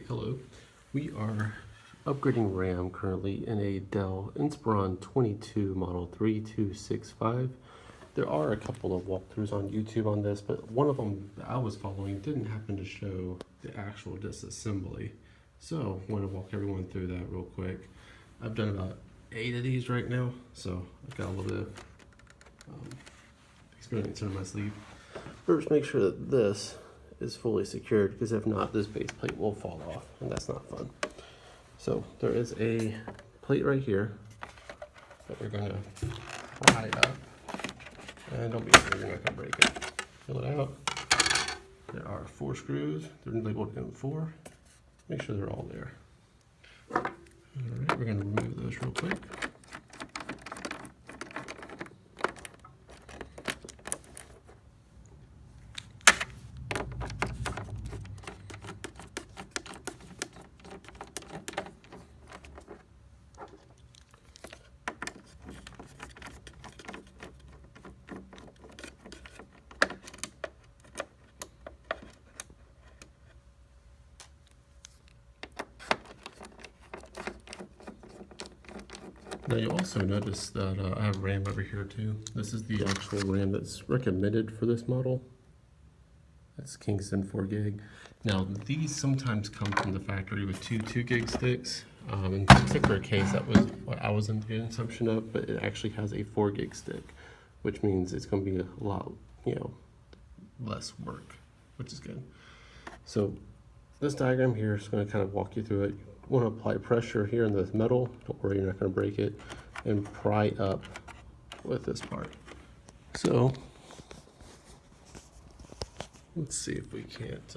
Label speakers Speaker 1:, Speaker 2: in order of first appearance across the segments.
Speaker 1: Hello. We are upgrading RAM currently in a Dell Inspiron 22 model 3265. There are a couple of walkthroughs on YouTube on this, but one of them that I was following didn't happen to show the actual disassembly. So I want to walk everyone through that real quick. I've done about 8 of these right now, so I've got a little bit of experience in my sleeve. First, make sure that this is fully secured, because if not, this base plate will fall off, and that's not fun. So there is a plate right here that we're going to pry up, and don't be afraid, you're not going to break it. Fill it out. There are 4 screws. They're labeled M4. Make sure they're all there. All right, we're going to remove those real quick. Now you also notice that I have RAM over here too. This is the actual RAM that's recommended for this model. That's Kingston 4 gig. Now these sometimes come from the factory with 2 gig sticks. In this particular case, that was what I was in the assumption of, but it actually has a 4 gig stick, which means it's going to be a lot, less work, which is good. So this diagram here is going to kind of walk you through it. You want to apply pressure here in the metal. Don't worry, you're not going to break it. And pry up with this part. So let's see if we can't.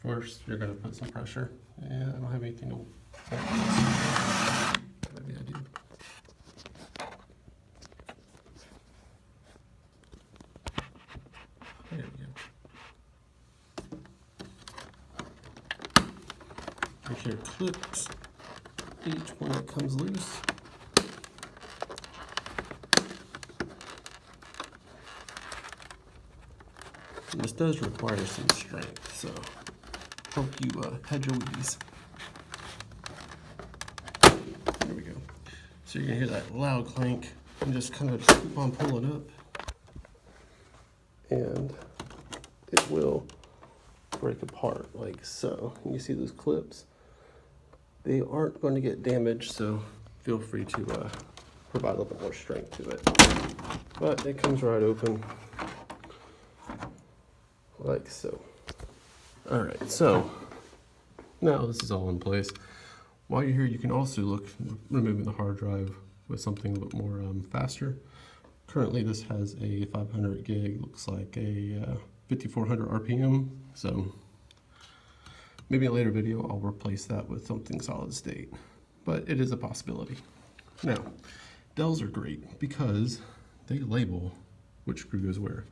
Speaker 1: First, you're going to put some pressure. And I don't have anything to. Maybe I do. There we go. Make sure it clips each one that comes loose. And this does require some strength, so help you head your wheeze. There we go. So you're gonna hear that loud clank and just kind of keep on pulling up. And it will break apart like so. You see those clips? They aren't going to get damaged, so feel free to provide a little bit more strength to it. But it comes right open like so. All right, so now this is all in place. While you're here, you can also look removing the hard drive with something a little more faster. Currently, this has a 500 gig, looks like a 5400 RPM. So maybe in a later video, I'll replace that with something solid state, but it is a possibility. Now, Dells are great because they label which screw goes where.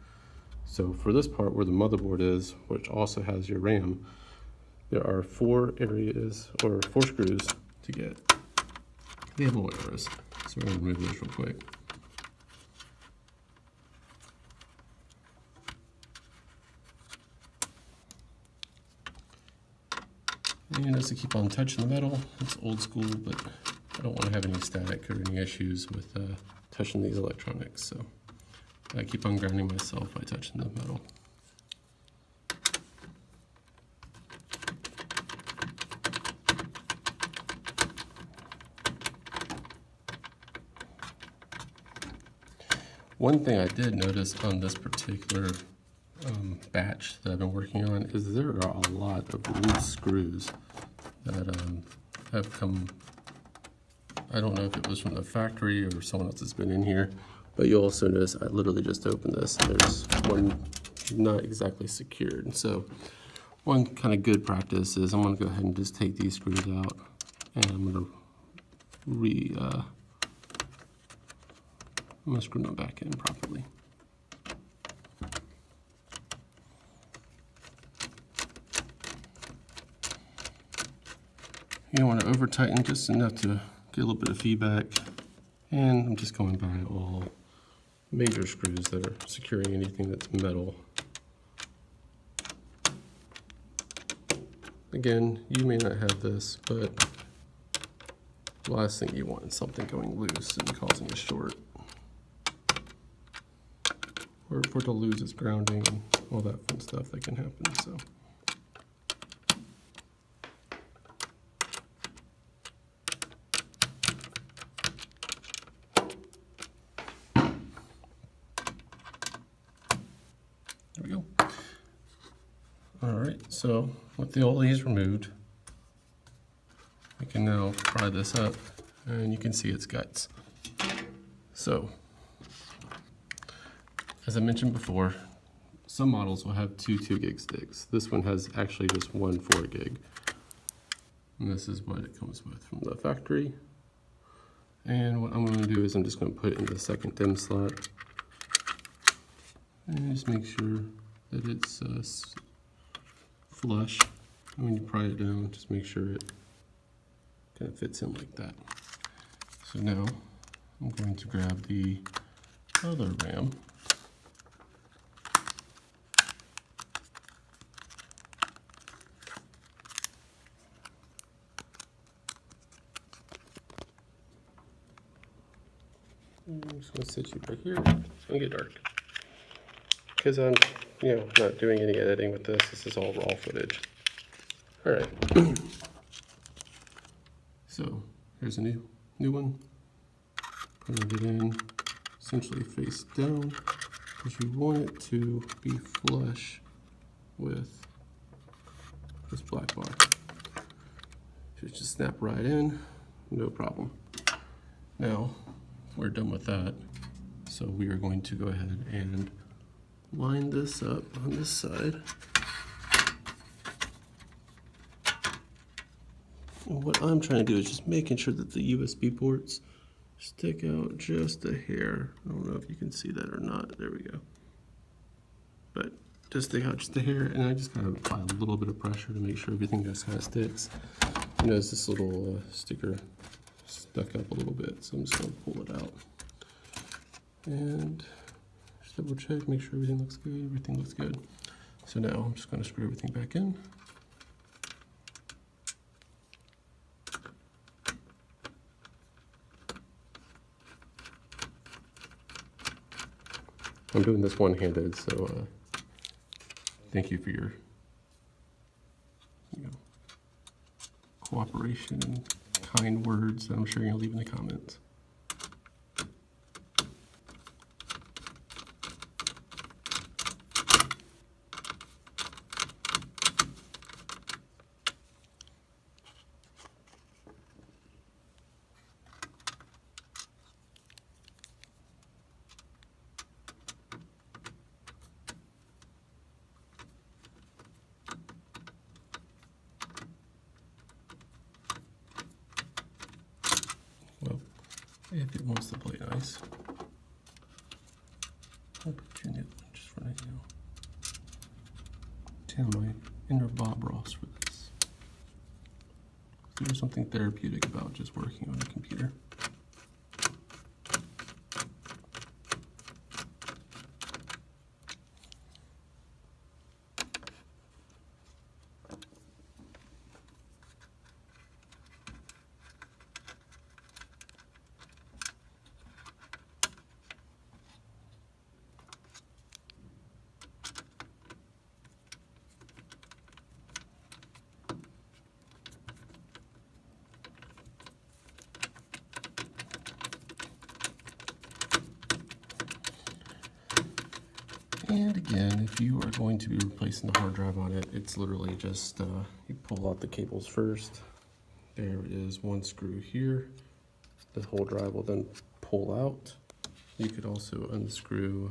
Speaker 1: So for this part where the motherboard is, which also has your RAM, there are 4 areas or 4 screws to get. They have little arrows. So we're going to remove those real quick. And you notice I keep on touching the metal. It's old school, but I don't want to have any static or any issues with touching these electronics. So I keep on grounding myself by touching the metal. One thing I did notice on this particular batch that I've been working on is there are a lot of loose screws that have come. I don't know if it was from the factory or someone else has been in here, but you'll also notice I literally just opened this and there's one not exactly secured. So one kind of good practice is I'm going to go ahead and just take these screws out, and I'm going to screw them back in properly. You don't want to over tighten, just enough to get a little bit of feedback, and I'm just going by all major screws that are securing anything that's metal. Again, you may not have this, but the last thing you want is something going loose and causing a short, or for it to lose its grounding and all that fun stuff that can happen. So. There we go. All right, so with all these removed, we can now pry this up and you can see its guts. So, as I mentioned before, some models will have two 2-gig sticks. This one has actually just one 4-gig. And this is what it comes with from the factory. And what I'm going to do is I'm just going to put it in the second DIMM slot. And just make sure that it's flush. And when you pry it down, just make sure it kind of fits in like that. So now I'm going to grab the other RAM. I'm just going to sit you right here. It's going to get dark. Because I'm, not doing any editing with this. This is all raw footage. All right. So here's a new one. Putting it in essentially face down because you want it to be flush with this black bar. So just snap right in, no problem. Now we're done with that. So we are going to go ahead and line this up on this side. And what I'm trying to do is just making sure that the USB ports stick out just a hair. I don't know if you can see that or not. There we go. But just stick out just a hair, and I just kind of apply a little bit of pressure to make sure everything just kind of sticks. You notice this little sticker stuck up a little bit, so I'm just going to pull it out. And just double check, make sure everything looks good. Everything looks good. So now I'm just going to screw everything back in. I'm doing this one-handed, so thank you for your cooperation and kind words that I'm sure you're going to leave in the comments. Well, if it wants to play nice, I'll put you in the other one just for right now. Tell my inner Bob Ross for this. There's something therapeutic about just working on a computer. And again, if you are going to be replacing the hard drive on it, it's literally just, you pull out the cables first. There it is, one screw here. The whole drive will then pull out. You could also unscrew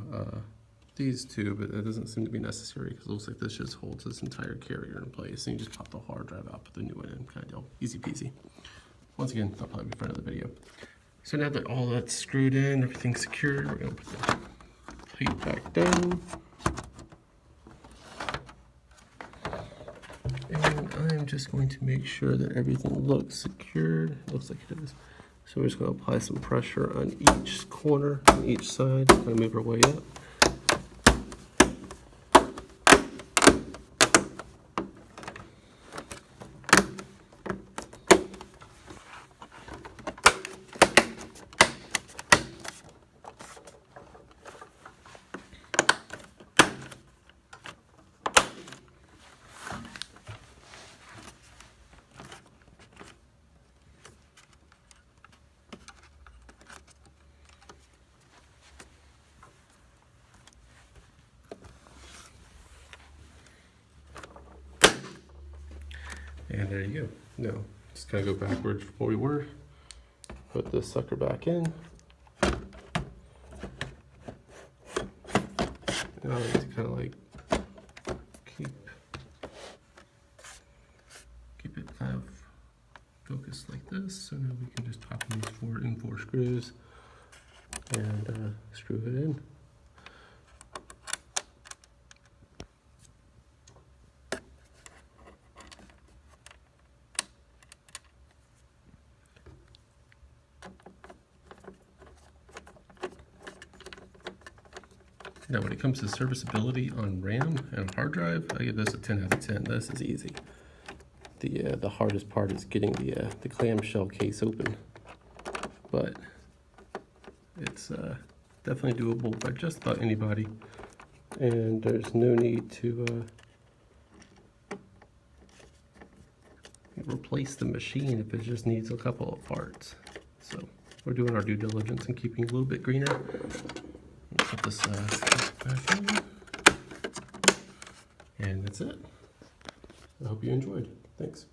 Speaker 1: these two, but that doesn't seem to be necessary because it looks like this just holds this entire carrier in place. And you just pop the hard drive out, put the new one in, kind of deal. Easy peasy. Once again, that'll probably be for another video. So now that all that's screwed in, everything's secured, we're gonna put the plate back down. And I'm just going to make sure that everything looks secured. Looks like it is. So we're just going to apply some pressure on each corner, on each side, kind of move our way up. And there you go. Now, just kind of go backwards from where we were. Put this sucker back in. Now I like to kind of like keep it kind of focused like this. So now we can just tighten these four screws and screw it in. Now when it comes to serviceability on RAM and hard drive, I give this a 10 out of 10. This is easy. The hardest part is getting the clamshell case open, but it's definitely doable by just about anybody, and there's no need to replace the machine if it just needs a couple of parts. So we're doing our due diligence and keeping it a little bit greener. Put this back in, and that's it. I hope you enjoyed. Thanks.